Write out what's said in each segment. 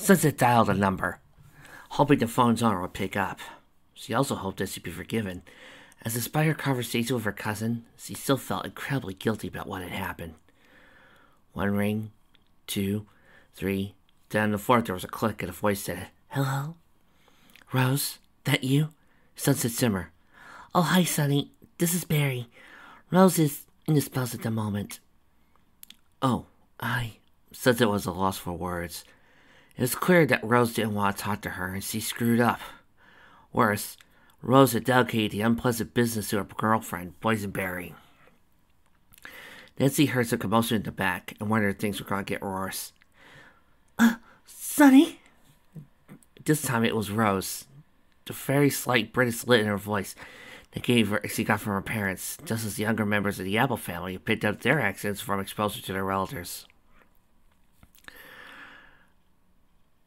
Sunset dialed a number, hoping the phone's owner would pick up. She also hoped that she'd be forgiven, as despite her conversation with her cousin, she still felt incredibly guilty about what had happened. One ring, two, three. Then on the fourth there was a click and a voice said, "Hello? Rose? That you?" Sunset simmer. "Oh, hi, Sonny. This is Barry. Rose is indisposed at the moment." "Oh, Sunset was at a loss for words. It was clear that Rose didn't want to talk to her, and she screwed up. Worse, Rose had delegated the unpleasant business to her girlfriend, Boysenberry. Nancy heard some commotion in the back and wondered if things were going to get worse. Sonny?" This time it was Rose. The very slight British lilt in her voice that she got from her parents, just as the younger members of the Apple family had picked up their accents from exposure to their relatives.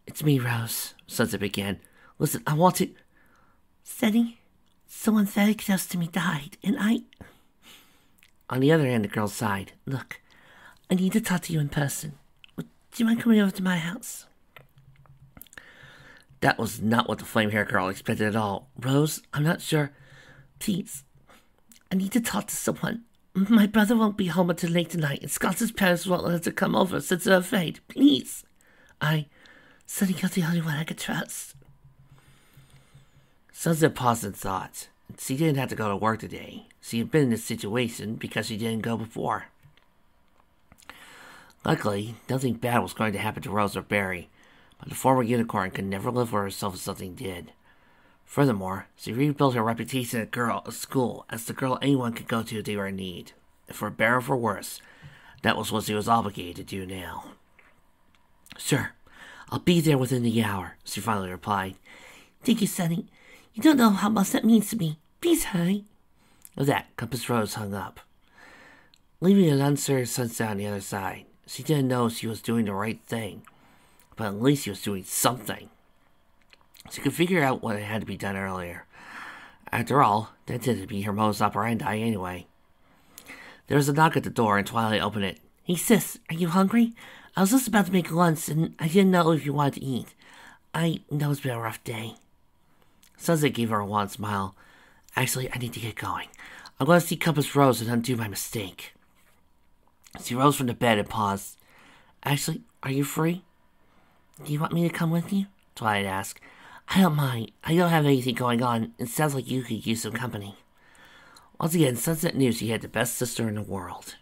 "It's me, Rose," Sunset began. "Listen, I want to—" "Sonny, someone very close to me died, and I—" On the other hand, the girl sighed. "Look, I need to talk to you in person. Do you mind coming over to my house?" That was not what the flame-haired girl expected at all. "Rose, I'm not sure. Please, I need to talk to someone. My brother won't be home until late tonight, and Scott's parents won't let us to come over since they're afraid. Please. Sonny, you're the only one I could trust." Sunset paused in thought. She didn't have to go to work today. She had been in this situation because she didn't go before. Luckily, nothing bad was going to happen to Rose or Barry, but the former unicorn could never live with herself if something did. Furthermore, she rebuilt her reputation at school as the girl anyone could go to if they were in need. And for better or for worse, that was what she was obligated to do now. "Sure, I'll be there within the hour," she finally replied. "Thank you, Sonny. You don't know how much that means to me. Please hurry." With that, Compass Rose hung up, leaving an uncertain Sunset on the other side. She didn't know if she was doing the right thing, but at least she was doing something. She could figure out what had to be done earlier. After all, that tended to be her modus operandi anyway. There was a knock at the door, and Twilight opened it. "Hey, sis, are you hungry? I was just about to make lunch, and I didn't know if you wanted to eat. I know it's been a rough day." Sunset gave her a wan smile. "Actually, I need to get going. I'm going to see Compass Rose and undo my mistake." She rose from the bed and paused. "Actually, are you free?" "Do you want me to come with you?" Twilight asked. "I don't mind. I don't have anything going on. It sounds like you could use some company." Once again, Sunset knew she had the best sister in the world.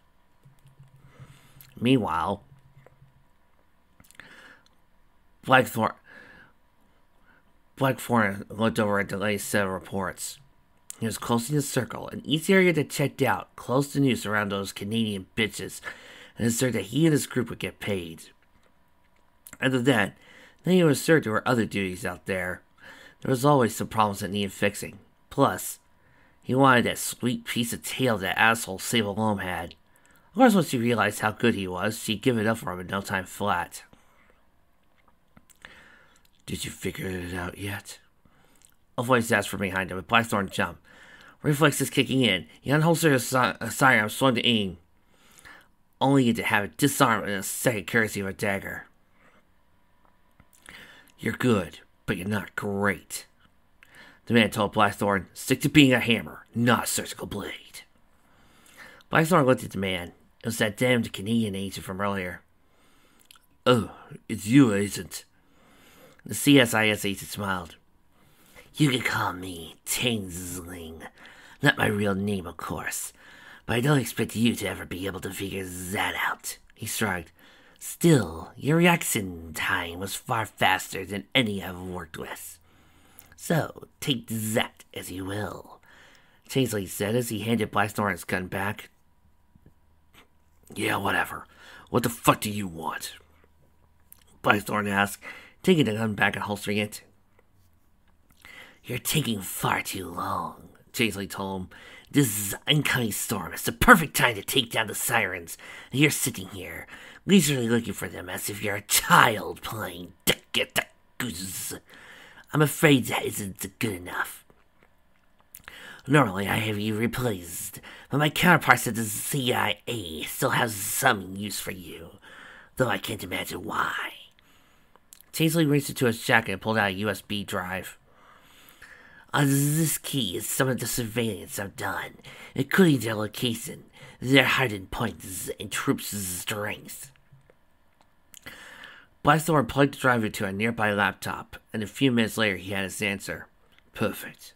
Meanwhile, Blackthorn looked over at the latest set of reports. He was closing the circle, and each area that checked out closed the noose around those Canadian bitches and asserted that he and his group would get paid. After that, then he would assert there were other duties out there. There was always some problems that needed fixing. Plus, he wanted that sweet piece of tail that asshole Sable Loam had. Of course, once she realized how good he was, she'd give it up for him in no time flat. "Did you figure it out yet?" A voice asked from behind him, and Blackthorn jumped. Reflexes kicking in, he unholstered his sidearm, swung to aim, only to have it disarmed in a second courtesy of a dagger. "You're good, but you're not great," the man told Blackthorn. "Stick to being a hammer, not a surgical blade." Blackthorn looked at the man. It was that damned Canadian agent from earlier. "Oh, it's you, agent." The CSIS agent smiled. "You can call me Tingsling. Not my real name, of course. But I don't expect you to ever be able to figure that out." He shrugged. "Still, your reaction time was far faster than any I've worked with. So, take that as you will," Tingsling said as he handed Blackthorn his gun back. "Yeah, whatever. What the fuck do you want?" Blackthorn asked, taking the gun back and holstering it. "You're taking far too long," Tingsling told him. "This is an incoming storm. It's the perfect time to take down the sirens. And you're sitting here, leisurely looking for them as if you're a child playing duck-a-duck-goose. I'm afraid that isn't good enough. Normally I have you replaced, but my counterparts at the CIA still have some use for you, though I can't imagine why." Tinsley reached into his jacket and pulled out a USB drive. This key is some of the surveillance I've done, including their location, their hiding points, and troops' strength. Blackthorn plugged the drive into a nearby laptop, and a few minutes later he had his answer. Perfect.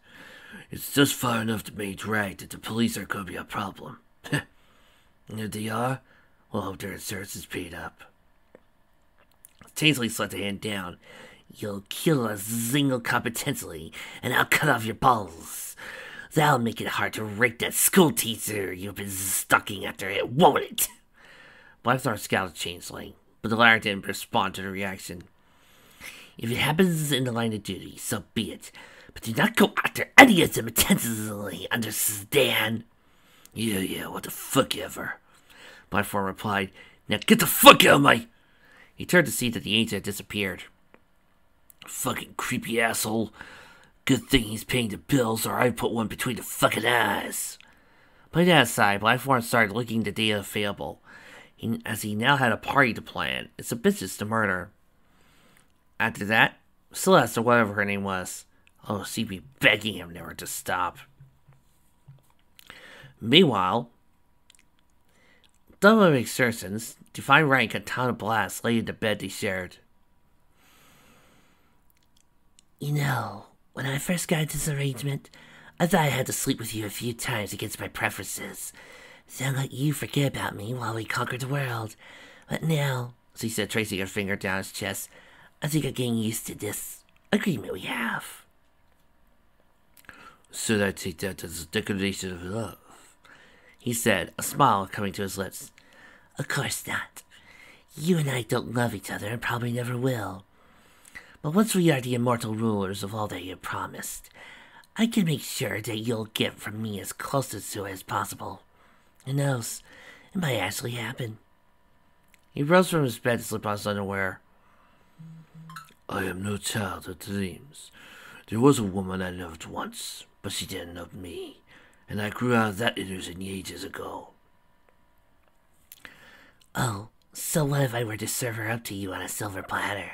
It's just far enough to make right that the police are going to be a problem. And if they are, we'll hope their insurance is paid up. Tinsley let the hand down. You'll kill a single competently, and I'll cut off your balls. That'll make it hard to rake that school teacher you've been stalking after it, won't it? Blackthorn scowled at Tinsley, but the latter didn't respond to the reaction. If it happens in the line of duty, so be it. But do not go after any of them intensely, understand? Yeah, what the fuck ever. Blackthorn replied, Now get the fuck out of my... He turned to see that the agent had disappeared. Fucking creepy asshole. Good thing he's paying the bills, or I'd put one between the fucking eyes. Putting that aside, Blackthorn started looking the data available. As he now had a party to plan, it's a business to murder. After that, Celeste, or whatever her name was. Oh, she'd be begging him never to stop. Meanwhile, done with excursions, Define Rank and Katana Blast lay in the bed they shared. You know, when I first got into this arrangement, I thought I had to sleep with you a few times against my preferences. Sound like you forget about me while we conquered the world. But now, she said, tracing her finger down his chest, I think I'm getting used to this agreement we have. Should I take that as a declaration of love? He said, a smile coming to his lips. Of course not. You and I don't love each other and probably never will. But once we are the immortal rulers of all that you promised, I can make sure that you'll get from me as close to it as possible. Who knows? It might actually happen. He rose from his bed to slip on his underwear. I am no child of dreams. There was a woman I loved once, but she didn't love me, and I grew out of that illusion ages ago. Oh, so what if I were to serve her up to you on a silver platter?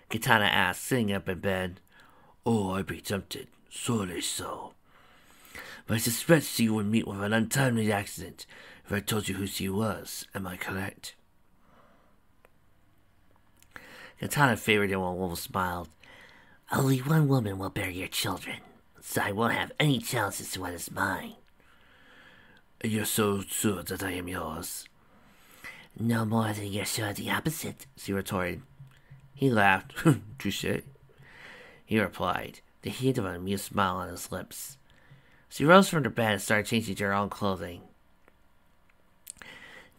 Katana asked, sitting up in bed. Oh, I'd be tempted, sorely so. But I suspect she would meet with an untimely accident if I told you who she was. Am I correct? Katana favored him while Wolf smiled. Only one woman will bear your children, so I won't have any challenge as to what is mine. You're so sure that I am yours? No more than you're sure of the opposite, she retorted. He laughed. Touché. He replied, the hint of an amused smile on his lips. She rose from her bed and started changing to her own clothing.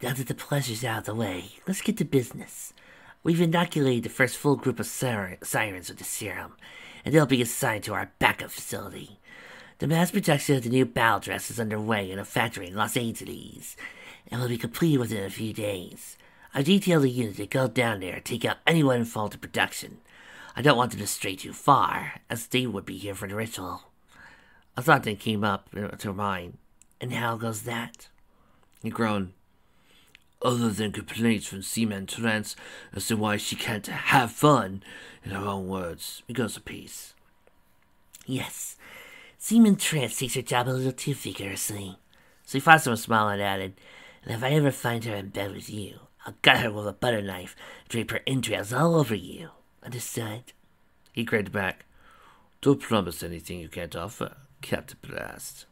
Now that the pleasure's out of the way, let's get to business. We've inoculated the first full group of sirens with the serum, and they'll be assigned to our backup facility. The mass production of the new battle dress is underway in a factory in Los Angeles, and will be completed within a few days. I've detailed a unit to go down there and take out anyone involved in production. I don't want them to stray too far, as they would be here for the ritual. A thought then came up to her mind. And how goes that? He groaned. Other than complaints from Seaman Trance as to why she can't have fun, in her own words, it goes apiece. Yes, Seaman Trance takes her job a little too vigorously. So he forced him a smile and added, and if I ever find her in bed with you, I'll gut her with a butter knife, drape her entrails all over you. Understood? He grinned back. Don't promise anything you can't offer, Captain Blast.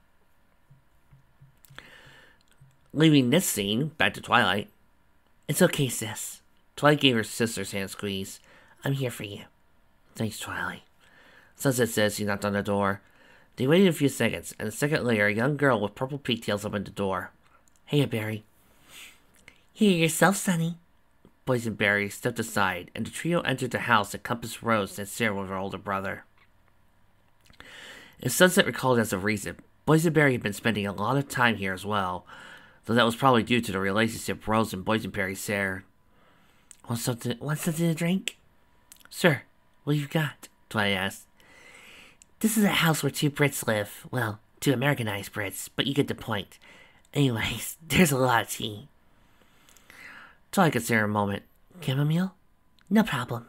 Leaving this scene, back to Twilight. It's okay, sis. Twilight gave her sister's hand squeeze. I'm here for you. Thanks, Twilight. Sunset says he knocked on the door. They waited a few seconds, and a second later, a young girl with purple pigtails opened the door. Hey, Barry. Here yourself, Sonny. Boysenberry stepped aside, and the trio entered the house that Compass Rose had shared with her older brother. As Sunset recalled as a reason, Boysenberry had been spending a lot of time here as well, though that was probably due to the relationship Rose and Boysenberry shared. Want something to drink? Sure. What you got? Twilight asked. This is a house where two Brits live. Well, two Americanized Brits, but you get the point. Anyways, there's a lot of tea. Twilight considered a moment. Chamomile? No problem.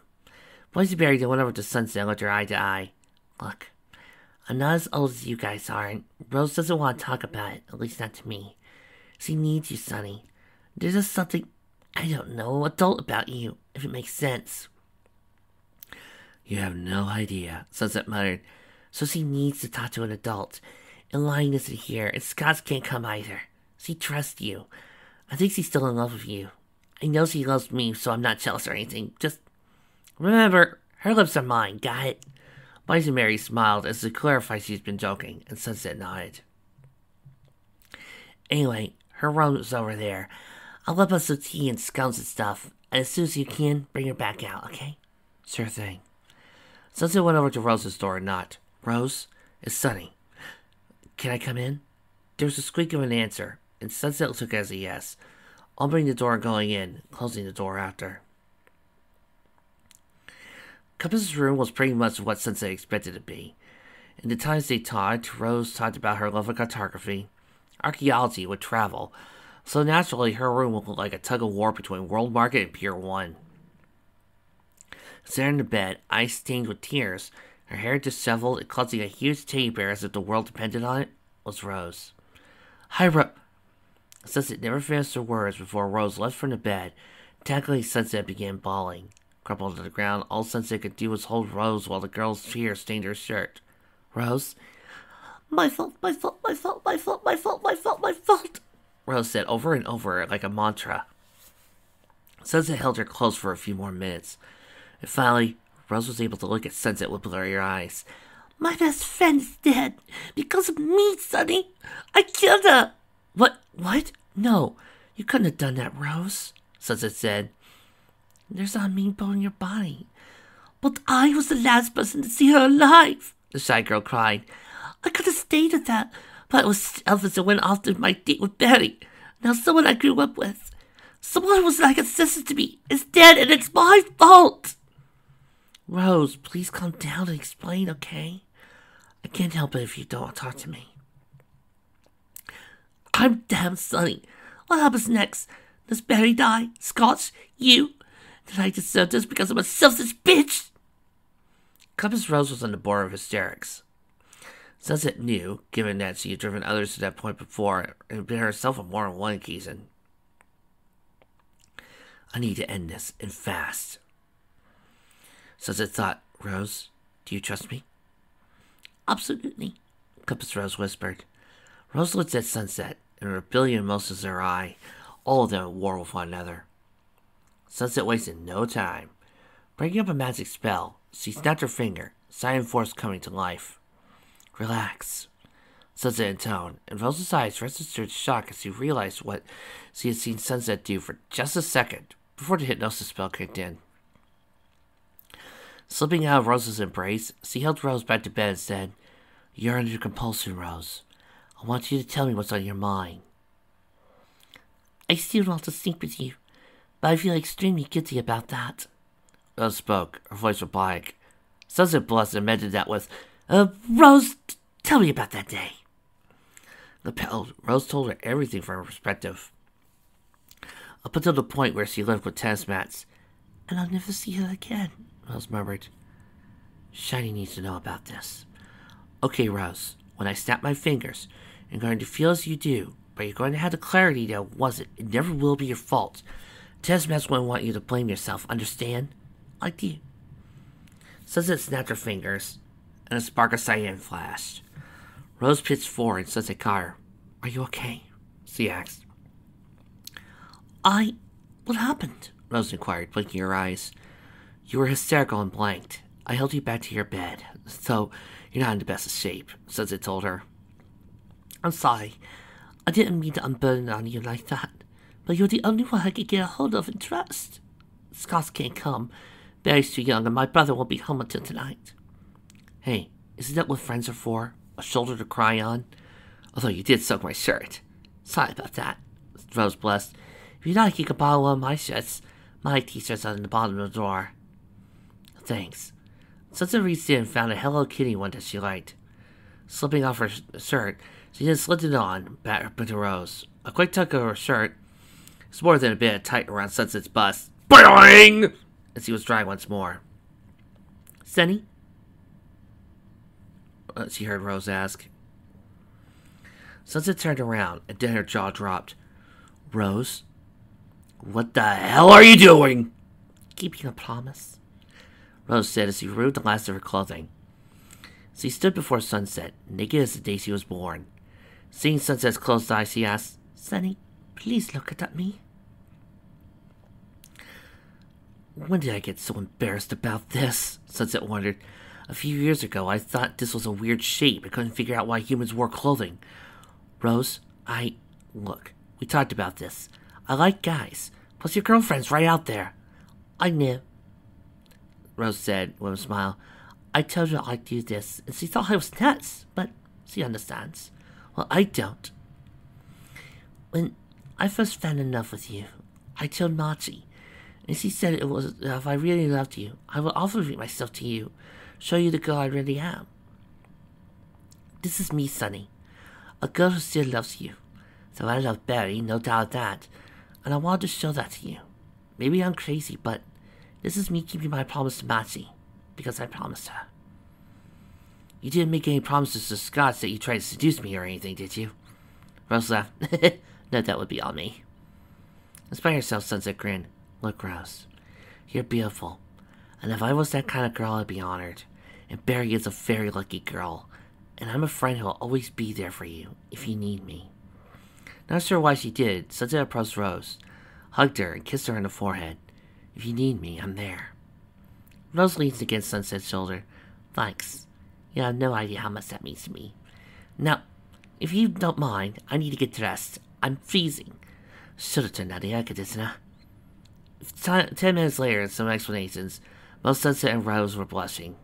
Boysenberry then went over to Sunset and looked her eye to eye. Look, I'm not as old as you guys are, and Rose doesn't want to talk about it, at least not to me. She needs you, Sonny. There's just something, I don't know, adult about you, if it makes sense. You have no idea, Sunset muttered. So she needs to talk to an adult. And Lion isn't here, and Scott can't come either. She trusts you. I think she's still in love with you. I know she loves me, so I'm not jealous or anything. Just remember, her lips are mine, got it? Boysenberry smiled as to clarify she's been joking, and Sunset nodded. Anyway, her room's over there. I'll whip up some tea and scones and stuff, and as soon as you can, bring her back out, okay? Sure thing. Sunset went over to Rose's door and knocked. Rose, it's Sunny. Can I come in? There was a squeak of an answer, and Sunset took it as a yes, opening the door and going in, closing the door after. Compass's room was pretty much what Sunset expected it to be. In the times they talked, Rose talked about her love of cartography, archaeology with travel, so naturally her room looked like a tug-of-war between World Market and Pier 1. Sitting in the bed, eyes stained with tears, her hair disheveled and clutching a huge teddy bear as if the world depended on it, was Rose. Hi, Sunset never finished her words before Rose left from the bed. Tackling Sunset began bawling. Crumpled to the ground, all Sunset could do was hold Rose while the girl's tears stained her shirt. Rose? My fault, my fault, my fault, my fault, my fault, my fault, my fault, Rose said over and over like a mantra. Sunset held her close for a few more minutes. And finally, Rose was able to look at Sunset with blurry eyes. My best friend is dead. Because of me, Sonny. I killed her. What? No, you couldn't have done that, Rose, Sunset said. There's not a mean bone in your body. But I was the last person to see her alive, the shy girl cried. I could have stayed at that, but I was selfish and went off to my date with Betty. Now someone I grew up with, someone who was like a sister to me, is dead and it's my fault. Rose, please calm down and explain, okay? I can't help it if you don't talk to me. I'm damn Sonny. What happens next? Does Betty die? Scotch? You? Did I deserve this because I'm a selfish bitch? Compass Rose was on the border of hysterics. Sunset knew, given that she had driven others to that point before, and been herself on more than one occasion. I need to end this, and fast. Sunset thought, Rose, do you trust me? Absolutely, Compass Rose whispered. Rose looked at Sunset, and her billion emotions in her eye, all of them at war with one another. Sunset wasted no time. Breaking up a magic spell, she snapped her finger, silent force coming to life. Relax, Sunset intoned, and Rose's eyes registered shock as she realized what she had seen Sunset do for just a second before the hypnosis spell kicked in. Slipping out of Rose's embrace, she held Rose back to bed and said, You're under compulsion, Rose. I want you to tell me what's on your mind. I still want to sleep with you, but I feel extremely guilty about that. Rose spoke, her voice was blank. Sunset blushed and amended that with, Rose, tell me about that day. Lapelled, Rose told her everything from her perspective. Up until the point where she lived with tennis mats. And I'll never see her again, Rose murmured. Shiny needs to know about this. Okay, Rose, when I snap my fingers, you're going to feel as you do, but you're going to have the clarity that it wasn't. It never will be your fault. Tennis mats won't want you to blame yourself, understand? I do. Sunset snapped her fingers, and a spark of cyan flashed. Rose pitched forward and Sunset caught her. Are you okay? She asked. What happened? Rose inquired, blinking her eyes. You were hysterical and blanked. I held you back to your bed, so you're not in the best of shape, Sunset told her. I'm sorry. I didn't mean to unburden on you like that, but you're the only one I could get a hold of and trust. Scott can't come. Barry's too young, and my brother won't be home until tonight. Hey, isn't that what friends are for? A shoulder to cry on? Although you did soak my shirt. Sorry about that, Rose blessed. If you'd like, you could borrow one of my shirts. My t-shirts are in the bottom of the drawer. Thanks. Sunset reached in and found a Hello Kitty one that she liked. Slipping off her shirt, she then slipped it on, back up to Rose. A quick tug of her shirt was more than a bit tight around Sunset's bust. Boing! As he was dry once more. Sunny? She heard Rose ask. Sunset turned around, and then her jaw dropped. Rose? What the hell are you doing? Keeping a promise, Rose said as she removed the last of her clothing. She stood before Sunset, naked as the day she was born. Seeing Sunset's closed eyes, she asked, Sunny, please look at me. When did I get so embarrassed about this? Sunset wondered. A few years ago, I thought this was a weird shape. I couldn't figure out why humans wore clothing. Rose, Look, we talked about this. I like guys. Plus your girlfriend's right out there. I knew, Rose said with a smile. I told her I'd do this, and she thought I was nuts, but she understands. Well, I don't. When I first fell in love with you, I told Margie, and she said it was if I really loved you, I would offer myself to you, show you the girl I really am. This is me, Sunny, a girl who still loves you. So I love Barry, no doubt of that, and I wanted to show that to you. Maybe I'm crazy, but this is me keeping my promise to Margie, because I promised her. You didn't make any promises to Scott that you tried to seduce me or anything, did you? Rose laughed. No, that would be all me. Inspire yourself, Sunset grinned. Look, Rose, you're beautiful, and if I was that kind of girl, I'd be honored. And Barry is a very lucky girl, and I'm a friend who will always be there for you if you need me. Not sure why she did, Sunset approached Rose, hugged her, and kissed her on the forehead. If you need me, I'm there. Rose leans against Sunset's shoulder. Thanks. You have no idea how much that means to me. Now, if you don't mind, I need to get dressed. I'm freezing. Should have turned out the air conditioner. 10 minutes later, and some explanations, both Sunset and Rose were blushing.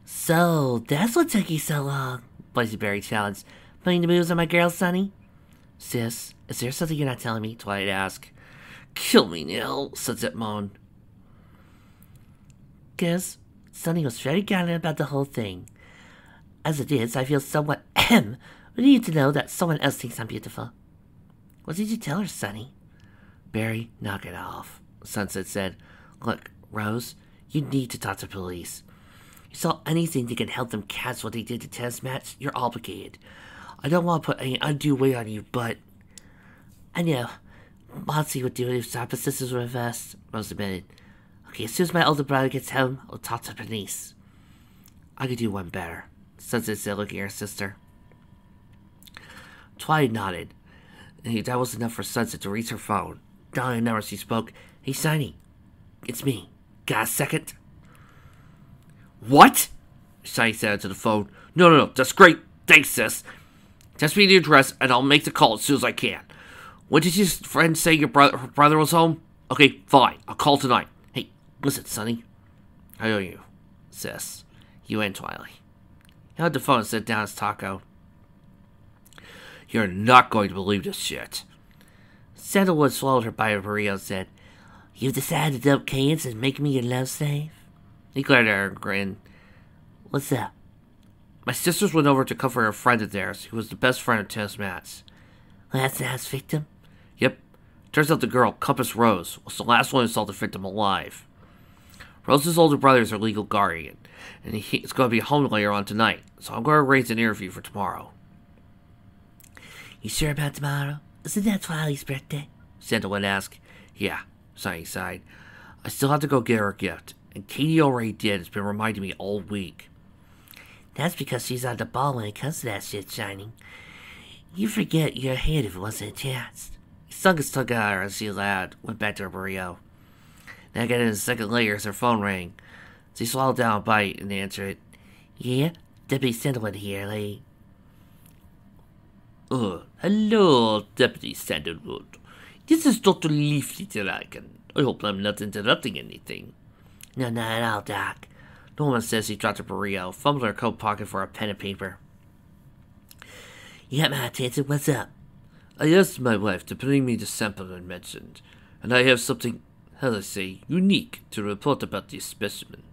So, that's what took you so long, Boysenberry challenged. Putting the moves on my girl, Sunny? Sis, is there something you're not telling me? Twilight asked. Kill me, Neil, Sunset moaned. Guess Sunny was very gallant about the whole thing. As it is, I feel somewhat relieved to know that someone else thinks I'm beautiful. What did you tell her, Sunny? Barry, knock it off, Sunset said. Look, Rose, you need to talk to police. You saw anything that can help them catch what they did to Tess Match, you're obligated. I don't want to put any undue weight on you, but I know. Monty would do it if Zappa sisters were reversed, Rose admitted. Okay, as soon as my older brother gets home, I'll talk to police. I could do one better, Sunset said, looking at her sister. Twilight nodded, and that was enough for Sunset to reach her phone. Dialing a number, she spoke. Hey, Shiny, it's me. Got a second? What? Shiny said into the phone. No, that's great. Thanks, sis. Text me the address, and I'll make the call as soon as I can. When did your friend say her brother was home? Okay, fine. I'll call tonight. Hey, listen, Sonny. I owe you, sis. You and Twilight. He held the phone and set down his taco. You're not going to believe this shit. Sandalwood swallowed her bite of burrito and said, You've decided to dump cans and make me your love slave? He glared at her and grinned. What's up? My sisters went over to comfort a friend of theirs, who was the best friend of Tess Matz. Well, that's the last victim? Yep. Turns out the girl, Compass Rose, was the last one who saw the victim alive. Rose's older brother is her legal guardian, and he's going to be home later on tonight, so I'm going to arrange an interview for tomorrow. You sure about tomorrow? Isn't that Twilight's birthday? Sandalwood asked. Yeah, Sonny sighed. I still have to go get her a gift, and Katie already did. It's been reminding me all week. That's because she's on the ball when it comes to that shit, Shining. You forget your head if it wasn't attached. He sunk his tongue at her as she laughed, went back to her burrito. Then again in a second later as her phone rang. She swallowed down a bite and answered it. Yeah? Deputy Sandalwood here, lady. Hello, Deputy Sandalwood. This is Dr. Leafy Dragon. I hope I'm not interrupting anything. No, not at all, Doc. The woman says she dropped her burrito, fumbled her coat pocket for a pen and paper. You got my attention, what's up? I asked my wife to bring me the sample I mentioned, and I have something, how do I say, unique to report about this specimen.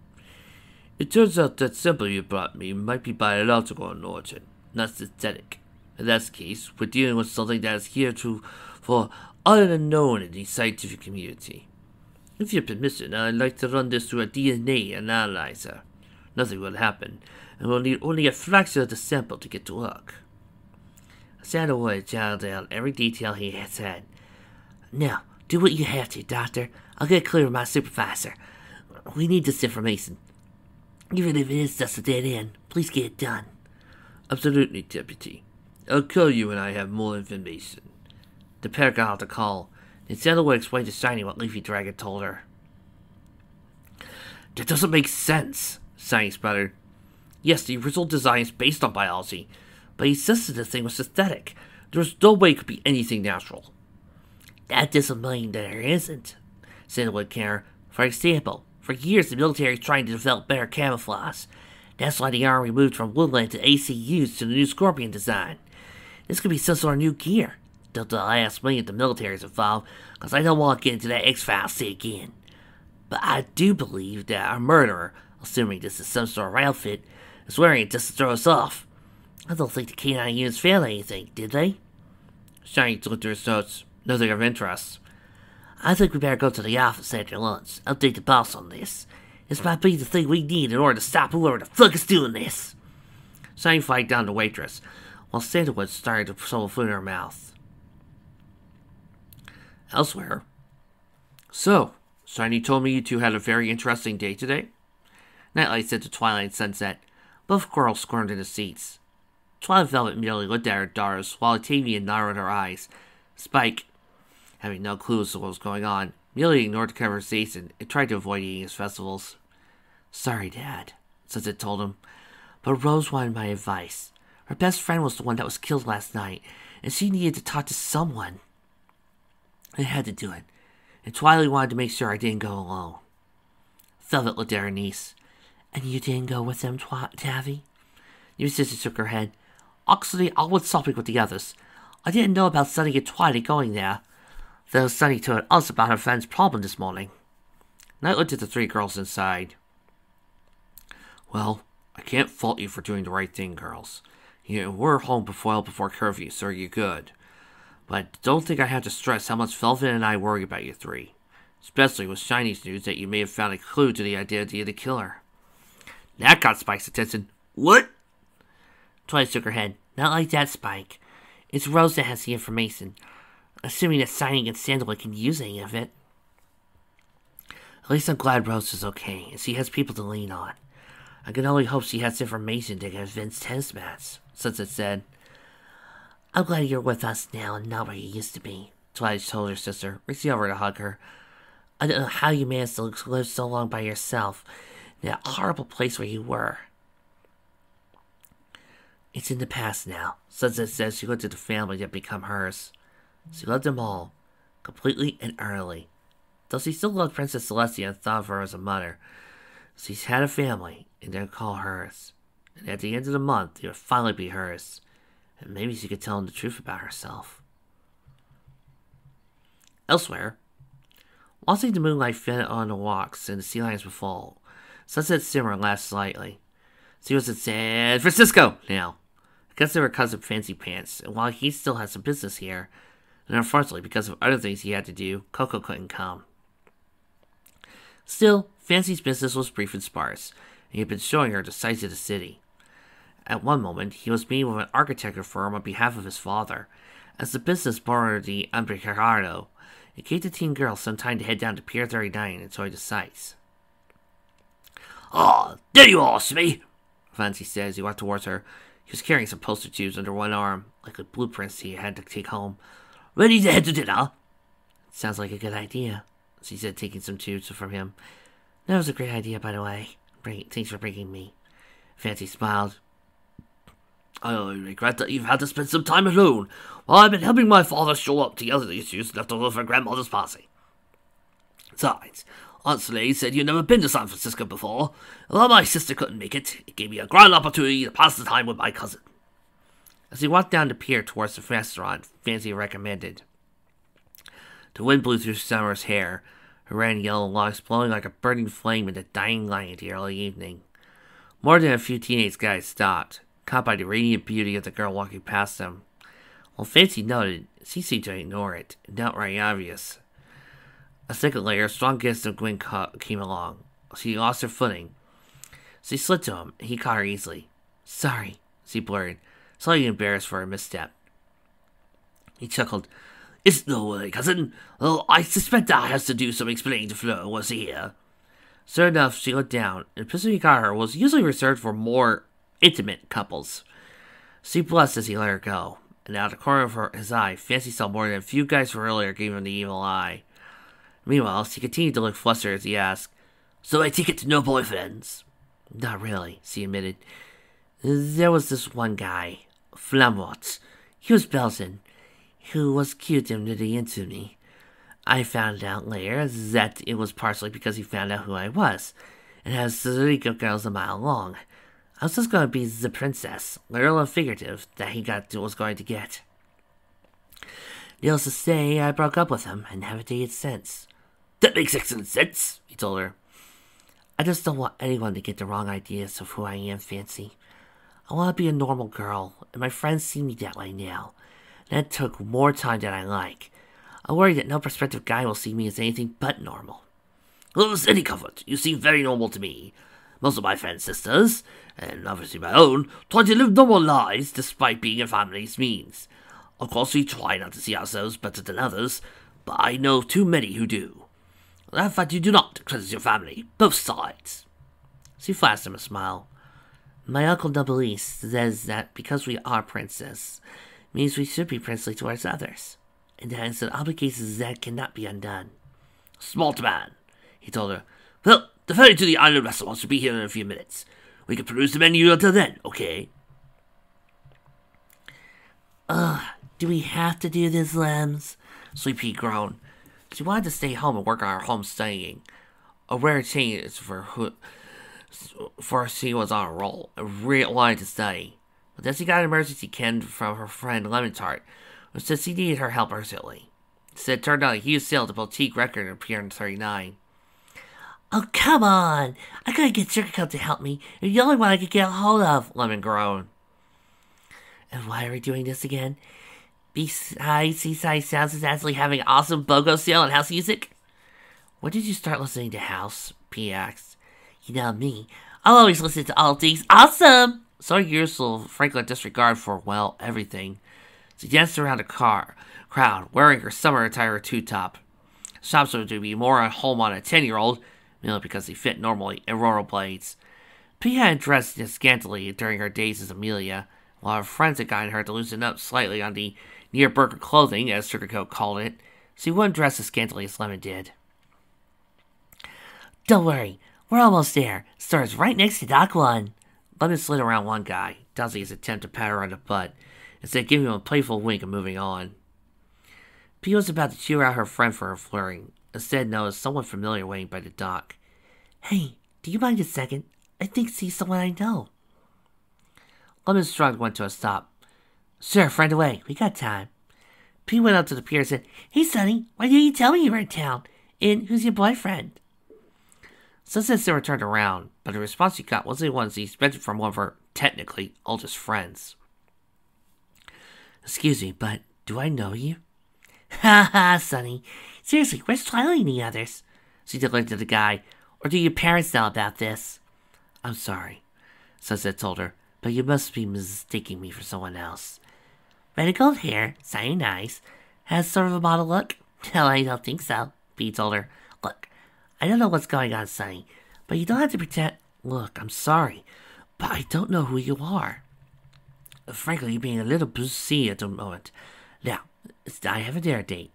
It turns out that sample you brought me might be biological in origin, not synthetic. In that case, we're dealing with something that is heretofore unknown in the scientific community. With your permission, I'd like to run this through a DNA analyzer. Nothing will happen, and we'll need only a fraction of the sample to get to work. Sandalwood jotted down every detail he had said. Now, do what you have to, Doctor. I'll get clear with my supervisor. We need this information. Even if it is just a dead end, please get it done. Absolutely, Deputy. I'll call you when I have more information. The pair got off the call, and Sandalwood explained to Shiny what Leafy Dragon told her. That doesn't make sense, Shiny sputtered. Yes, the original design is based on biology, but he insisted the thing was synthetic. There's no way it could be anything natural. That doesn't mean that there isn't, Sandalwood countered. For example, for years the military is trying to develop better camouflage. That's why the Army moved from Woodland to ACUs to the new Scorpion design. This could be some sort of new gear. Don't ask me if the military is involved, because I don't want to get into that X-Files thing again. But I do believe that our murderer, assuming this is some sort of outfit, is wearing it just to throw us off. I don't think the K9 units failed anything, did they? Shiny looked through his notes. Nothing of interest. I think we better go to the office after lunch. Update the boss on this. This might be the thing we need in order to stop whoever the fuck is doing this. Shiny flagged down the waitress, while Sandalwood started to shovel food in her mouth. Elsewhere. So, Shiny told me you two had a very interesting day today. Nightlight said to Twilight and Sunset. Both girls squirmed in the seats. Twilight Velvet merely looked at her daughters, while Octavia narrowed her eyes. Spike, having no clue as to what was going on, merely ignored the conversation and tried to avoid eating his festivals. Sorry, Dad, Sunset told him, but Rose wanted my advice. Her best friend was the one that was killed last night, and she needed to talk to someone. I had to do it, and Twilight wanted to make sure I didn't go alone. Velvet looked at her niece. And you didn't go with them, Tavi? Your sister shook her head. Actually, I was shopping with the others. I didn't know about Sunny and Twilight going there, though Sunny told us about her friend's problem this morning. Night looked at the three girls inside. Well, I can't fault you for doing the right thing, girls. You were home before curfew, so you're good. But don't think I have to stress how much Velvet and I worry about you three. Especially with Shiny's news that you may have found a clue to the identity of the killer. That got Spike's attention. What? Twilight shook her head. Not like that, Spike. It's Rose that has the information. Assuming that Shiny and Sandalwood can use any of it. At least I'm glad Rose is okay, and she has people to lean on. I can only hope she has information to convince tennis match, Sunset said. I'm glad you're with us now and not where you used to be, Twilight told her sister, reaching over to hug her. I don't know how you managed to live so long by yourself in that horrible place where you were. It's in the past now, Sunset says. She looked at the family that had become hers. She loved them all, completely and utterly. Though she still loved Princess Celestia and thought of her as a mother, she's had a family, and they'll call hers. And at the end of the month, it would finally be hers. And maybe she could tell them the truth about herself. Elsewhere, watching the moonlight fed on the walks and the sea lions would fall, Sunset simmered and laughed slightly. She was in San Francisco now. I guess they were cousin Fancy Pants, and while he still had some business here, and unfortunately because of other things he had to do, Coco couldn't come. Still, Fancy's business was brief and sparse, and he had been showing her the sights of the city. At one moment, he was meeting with an architecture firm on behalf of his father. As the business bordered the Embarcadero, it gave the teen girl some time to head down to Pier 39 and enjoy the sights. "Ah, there you are, Smee," Fancy said as he walked towards her. He was carrying some poster tubes under one arm, like the blueprints he had to take home. "Ready to head to dinner?" "Sounds like a good idea," she said, taking some tubes from him. "That was a great idea, by the way. Thanks for bringing me." Fancy smiled. "I regret that you've had to spend some time alone while I've been helping my father show up the other issues left over from Grandmother's party. Besides, Aunt Slade said you'd never been to San Francisco before, and while my sister couldn't make it, it gave me a grand opportunity to pass the time with my cousin." As he walked down the pier towards the restaurant, Fancy recommended. The wind blew through Summer's hair, her red and yellow locks blowing like a burning flame in the dying light of the early evening. More than a few teenage guys stopped, caught by the radiant beauty of the girl walking past them. While Fancy noted, she seemed to ignore it, and outright obvious. A second later, a strong gust of wind came along. She lost her footing. She slid to him, and he caught her easily. Sorry, she blurted, slightly embarrassed for her misstep. He chuckled. It's no way, cousin. Well, I suspect I has to do some explaining to Fleur was here. Sure enough, she looked down, and the pistol he got her was usually reserved for more intimate couples. She blushed as he let her go, and out of the corner of his eye, Fancy saw more than a few guys from earlier gave him the evil eye. Meanwhile, she continued to look flustered as he asked, So I take it to no boyfriends? Not really, she admitted. There was this one guy, Flamwort. He was Belgian, who was cute and really into me. I found out later that it was partially because he found out who I was, and has 3 good girls a mile long. I was just going to be the princess, literal and figurative, that he was going to get. Needless to say, I broke up with him and haven't dated since. That makes excellent sense, he told her. I just don't want anyone to get the wrong ideas of who I am, Fancy. I want to be a normal girl, and my friends see me that way now. That took more time than I like. I worry that no prospective guy will see me as anything but normal. Well, as any comfort, you seem very normal to me. Most of my friends' sisters, and obviously my own, try to live normal lives despite being in family's means. Of course, we try not to see ourselves better than others, but I know too many who do. In fact, you do not credit your family, both sides. She flashed him a smile. My uncle Nobilis says that because we are princes, means we should be princely towards others, and that is an obligation that cannot be undone. Smart man, he told her. Well, the ferry to the island restaurant should be here in a few minutes. We can peruse the menu until then, okay? Do we have to do this, Lems? Sleepy groaned. She wanted to stay home and work on her home studying. A rare change for she was on a roll and really wanted to study. But then she got an emergency kend from her friend Lemon Tart, who said she needed her help urgently. Instead, it turned out a huge sale to boutique record appeared in 39. Oh, come on! I gotta get Sugarcoat to help me. You're the only one I could get a hold of, Lemon groaned. And why are we doing this again? Besides, Seaside Sounds is actually having an awesome BOGO sale on house music. When did you start listening to house? P asked. You know me. I'll always listen to all things awesome! So usual Franklin disregard for, well, everything. She danced around a crowd, wearing her summer attire two-top. Shops were to be more at home on a 10-year-old, mainly because they fit normally in rollerblades. P had dressed scantily during her days as Amelia, while her friends had gotten her to loosen up slightly on the near-burger clothing, as Sugarcoat called it. She wouldn't dress as scantily as Lemon did. Don't worry, we're almost there. Store's right next to Dock 1. Lemon slid around one guy, dodging his attempt to pat her on the butt, instead giving him a playful wink and moving on. P was about to cheer out her friend for her flirting, instead noticed someone familiar waiting by the dock. Hey, do you mind a second? I think see someone I know. Lemon shrugged, went to a stop. Sure, friend away, we got time. P went up to the pier and said, Hey, Sonny, why didn't you tell me you were in town? And who's your boyfriend? Sunset still returned around, but the response she got wasn't the one she expected from one of her, technically, oldest friends. Excuse me, but do I know you? Ha ha, Sonny. Seriously, where's Twilight and the others? She declared to the guy. Or do your parents know about this? I'm sorry, Sunset told her, but you must be mistaking me for someone else. Red gold hair, sounding nice. Has sort of a model look? No, I don't think so, P told her. Look, I don't know what's going on, Sonny, but you don't have to pretend. Look, I'm sorry, but I don't know who you are. Frankly, you're being a little bossy at the moment. Now, I have a dare date.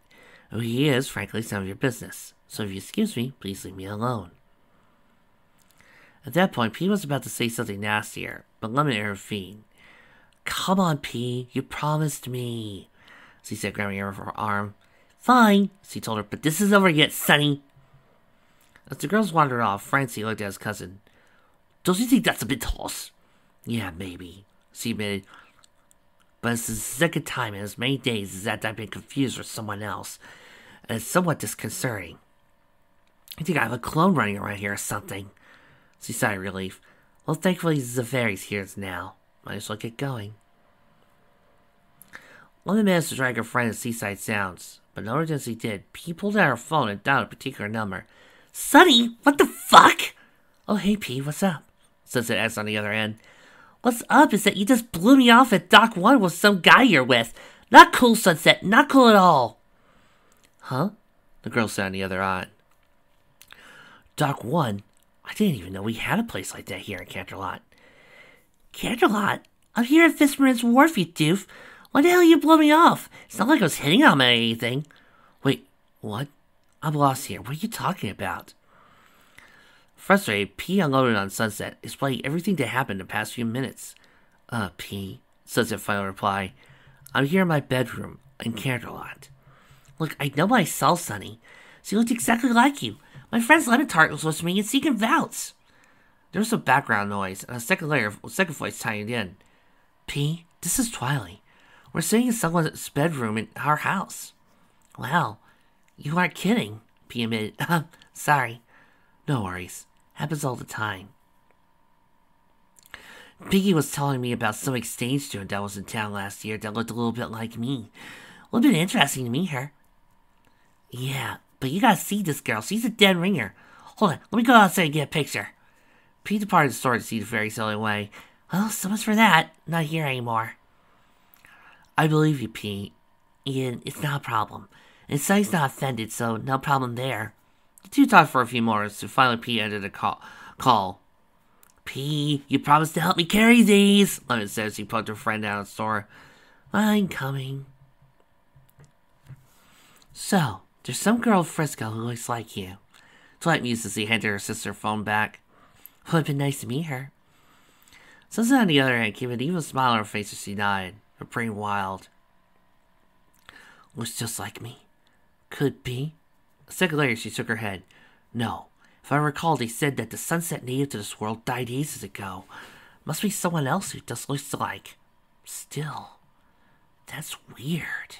Who he is, frankly, is none of your business. So if you excuse me, please leave me alone. At that point, P was about to say something nastier, but Lemon intervened. Come on, P, you promised me, she said, grabbing her for her arm. Fine, she told her, but this isn't over yet, Sonny. As the girls wandered off, Francie looked at his cousin. Don't you think that's a bit harsh? Yeah, maybe, she admitted. But it's the second time in as many days that I've been confused with someone else, and it's somewhat disconcerting. I think I have a clone running around here or something. She sighed in relief. Well, thankfully Zaveri's here now. Might as well get going. Lemon managed to drag her friend to Seaside Sounds, but no urgency did. P pulled out her phone and dialed a particular number. Sunny, what the fuck? Oh, hey, P, what's up? Sunset asked on the other end. What's up is that you just blew me off at Dock 1 with some guy you're with. Not cool, Sunset, not cool at all. Huh? The girl said on the other end. Dock 1? I didn't even know we had a place like that here in Canterlot. Canterlot? I'm here at Fitzmarin's Wharf, you doof. Why the hell you blow me off? It's not like I was hitting on anything. Wait, what? I'm lost here. What are you talking about? Frustrated, P unloaded on Sunset, explaining everything that happened the past few minutes. P, Sunset finally replied. I'm here in my bedroom in Canterlot. Look, I know I saw Sunny. She looked exactly like you. My friend's Lenotart was with me and she can vouch. There was some background noise, and a second voice chimed in. P, this is Twilight. We're sitting in someone's bedroom in our house. Wow, you aren't kidding, P admitted. Sorry. No worries. Happens all the time. Piggy was telling me about some exchange student that was in town last year that looked a little bit like me. Would have been interesting to meet her. Yeah, but you gotta see this girl. She's a dead ringer. Hold on, let me go outside and get a picture. Pete departed the store to see the fairy selling away. Well, so much for that. Not here anymore. I believe you, Pete. Ian, it's not a problem. And Sunny's not offended, so no problem there. The two talked for a few moments, and finally Pete ended the call. P, you promised to help me carry these, Lemon said as he poked her friend out of the store. I'm coming. So, there's some girl in Frisco who looks like you. Twilight mused as he handed her sister phone back. Would have been nice to meet her. Sunset on the other hand gave an evil smile on her face as she nodded, her brain wild. Looks just like me. Could be. A second later, she shook her head. No. If I recall, they said that the sunset native to this world died ages ago. Must be someone else who just looks like. Still, that's weird.